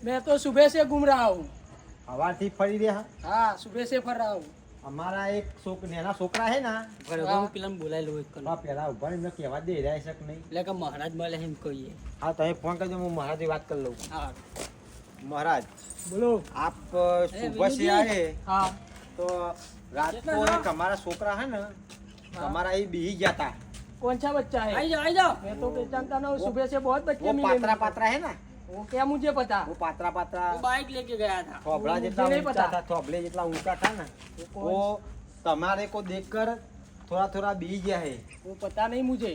मैं तो सुबह से घूम रहा हूँ હવારથી ફરી રહ્યા. हाँ सुबह से फर रहा हूँ અમારા એક નાના છોકરા હે ને પેલા બોલાય લો આ પેલા ઉભા રહીને કહેવા દે રહ્યા છે કે નહીં. એટલે કે મહારાજ મળે એમ કહીએ હા તમે ફોન કરજો હું મહારાજની વાત કરી લઉં. हाँ મહારાજ बोलो આપ સુબહ से આए हाँ તો રાત કેટલા को હા? એક हमारा છોકરા है ना हमारा ये बिही गया था. कौन सा बच्चा है आई जाओ मैं तो पहचानता ना सुबह से बहुत बच्चे वो मिले पात्रा मुझे। पात्रा है ना वो क्या मुझे पता वो पात्रा पात्रा वो बाइक लेके गया था थोबड़ा वो जितना मुझे नहीं ऊंचा पता था थोबले जितना ऊंचा था ना कौन? वो तुम्हारे को देखकर थोड़ा थोड़ा बिही गया है. वो पता नहीं मुझे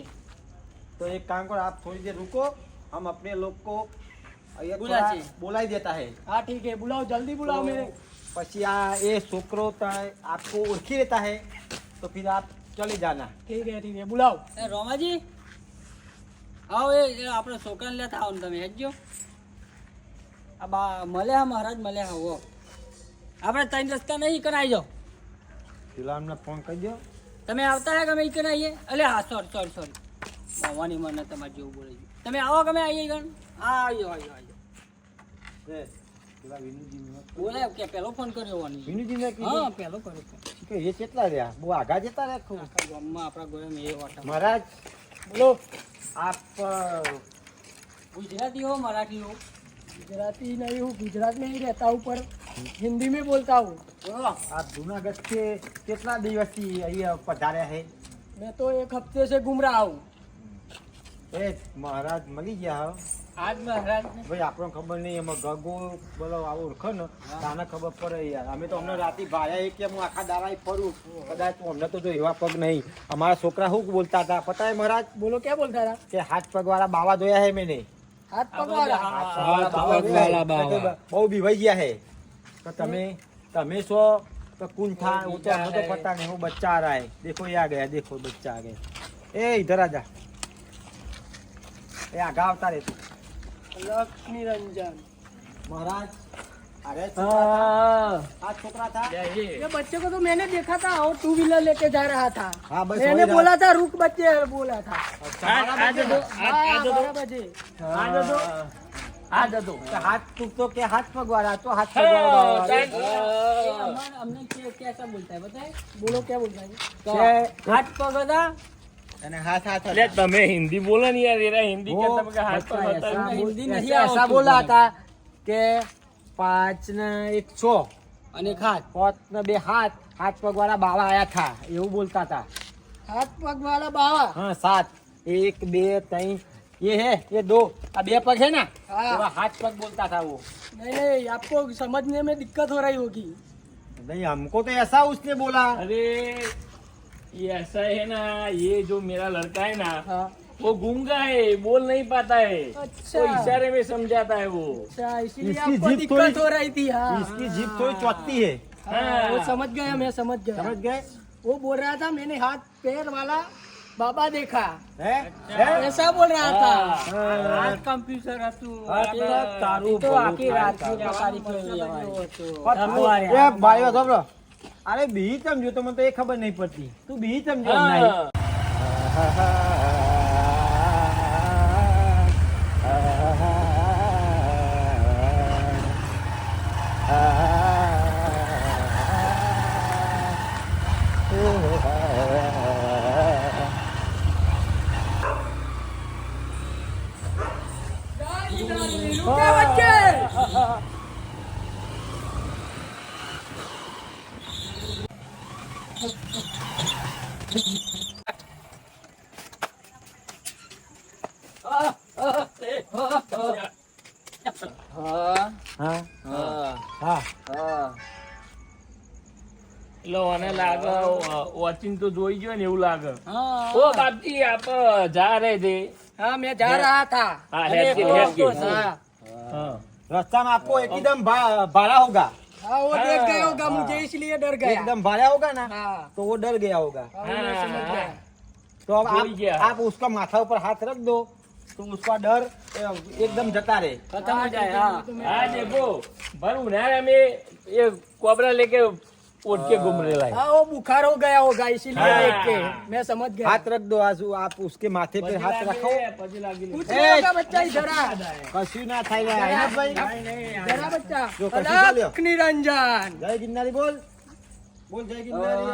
तो एक काम करो आप थोड़ी देर रुको हम अपने लोग को ये बुला थोड़ा चाहिए। बोला ही देता है हाँ ठीक है बुलाओ जल्दी बुलाओ मेरे પછી આ એ છોકરો आपको ओळखी लेता है तो फिर आप चले जाना ठीक है बुलाओ રોમાજી આવો એ આપણે છોકરાને લેતા આવો ને તમે હેજો આ બા મળ્યા મહારાજ મળ્યા હો આપણે ત્રણ રસ્તા નહીં કરાઈ જાઓ ગુલામને ફોન કરી દો તમે આવતા હે ગમે ઈ કરાઈએ અલે હા સોરી ભવાની મને તમારે જેવું બોલે છે તમે આવો ગમે આવીએ ગણ હા આવ્યો એ પેલા વિનુજીને બોલે કે પેલો ફોન કર્યો વાની વિનુજીને હા કીધું પેલો કર્યો ફોન કે એ કેટલા રહ્યા બહુ આઘા જતા રાખો આખા ગામમાં આપણા ગોળામાં એ વાટા महाराज बोलो आप ગુજરાતી હો મરાઠી હો गुजराती नहीं हूँ गुजरात में ही रहता हूँ पर हिंदी में बोलता हूँ બોલો आप जूनागढ़ से कितना दिवस થી અહીંયા પધાર્યા है मैं तो एक हफ्ते से घूम रहा हूँ એ મહારાજ મળી ગયા હો આજ મહારાજ ભાઈ આપણને ખબર નહીં એમાં ગગો બોલો આવો ઓળખો ને તાને ખબર પડે યાર અમે તો અમને રાતે ભાયા કે હું આખા દાડા ફરું કદાચ તો અમને તો જો એવા પગ નહીં અમારા છોકરા શું બોલતા હતા પતા હે મહારાજ बोलो क्या बोलता था કે હાથ પગ વાળા બાવા જોયા હે મેને हाथ पकवाड़ा હાથ પગ વાળા બાવા બહુ બીવાઈ ગયા હે તો તમે શો तो कौन था वो तो हमें तो पता नहीं वो बच्चा आ रहा है देखो ये आ गया देखो बच्चा आ गया ए इधर आ जा ए आगा अवतार है तू लक्ष्मी रंजन महाराज अरे छोकरा छोकरा था ये बच्चे को तो मैंने देखा था और टू व्हीलर लेके जा रहा था हाँ बस मैंने वही बोला था रुक बच्चे बोला था આ જતો हाँ, આ જતો 12 बजे આ જતો આ જતો तो हाथ तू तो क्या हाथ पगवाड़ा तो हाथ पगवाड़ा हमने कैसा बोलता है बताए बोलो क्या बोलता है के हाथ पगड़ा અને હાથ હાથ એટલે તમે હિન્દી બોલો ને યાર એરા હિન્દી वो કરતા કે હાથ बच्चा પર ऐसा બતાવી. हिंदी ऐसा- नहीं ऐसा आवड़ती बोला મને. था કે 5 ને 1 6 અને ખાત 5 ને 2 हाथ हाथ पगवाड़ा बाबा आया था એવું बोलता था हाथ पग वाला बाबा हाँ 7 1 2 3 ये है ये 2 अब 2 पग है ना हाँ। वो हाथ पग बोलता था वो नहीं आपको समझने में दिक्कत हो रही होगी नहीं हमको तो ऐसा उसने बोला अरे ये ऐसा है ना ये जो मेरा लड़का है ना हाँ वो गूंगा है बोल नहीं पाता है अच्छा। तो इशारे में समझाता है वो अच्छा इसीलिए इसकी आपको जीभ दिक्कत थोड़ी- हो रही थी हाँ इसकी जीभ थोड़ी चौथी है हाँ, वो समझ गया मैं समझ गया समझ गए वो बोल रहा था मैंने हाथ पैर वाला बाबा देखा है ऐसा बोल रहा था હાથ કમ્પ્યુટર હતું અરે તારું તો ભલું આખી થાય, રાત તારું પકારી પણ તું- એ ભાઈઓ સાંભળો. અરે બી સમજો તો મને તો એ ખબર નહીં પડતી તું બી સમજો એમ નહીં. हाँ, क्या बच्चे હા હા હા એટલે મને લાગે વોચિંગ તો જોઈ ગયો ને એવું લાગે હા ઓ બાપજી આપ જા રહે थे हाँ मैं जा रहा था हाँ अरे हेड वो- के हाँ हाँ रास्ता में आपको एकदम भाड़ा होगा हाँ वो डर गया होगा मुझे इसलिए डर गया एकदम भाड़ा होगा ना हाँ तो वो डर गया होगा हाँ, वो मैं समझ गया तो अब भूल गया। आप उसका माथा ऊपर हाथ रख दो तो उसका डर एकदम जता रहे ખતમ હો જાય હા हाँ देखो भर उन्हारे में ये कोबरा लेके उठ के घूम रहे है हाँ वो बुखार हो गया होगा इसीलिए हाँ। देख के मैं समझ गया हाथ रख दो आज आप उसके माथे पे हाथ रखो कुछ नहीं होगा बच्चा इधर आ कશું ના થાય રે આઈનાથભાઈ जरा बच्चा जो कशी बोल्यो? अलग निरंजन જય ગિરનારી બોલ બોલ જય ગિરનારી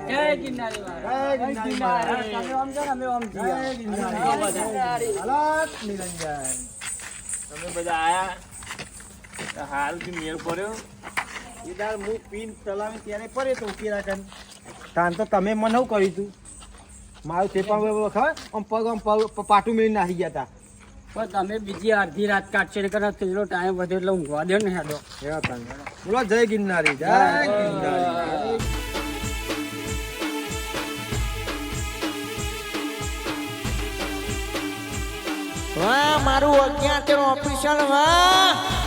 જય ગિરનારી મહારાજ જય ગિરનારી તમે આમ છો ને અમે આમ છીએ જય ગિરનારી અલગ નિરંજન તમે બધા આયા તો હારું થી મેળ પડ્યો એ દાળ હું પીન ચલાવી ત્યારે પડે તો ઉકેલા કન તાન તો તમે મને શું કર્યું તું મારું તે પણ ખબર આમ પગ પાટું મેળીને નાખી ગયા હતા પણ તમે બીજી અડધી રાત કાઢશો ને કરો તેટલો ટાઈમ વધે એટલે ઊંઘવા દો ને હેડો એવા તાન બોલો જય ગિરનારી જય ગિરનારી વાહ મારું 11 ઓફિશિયલ વાહ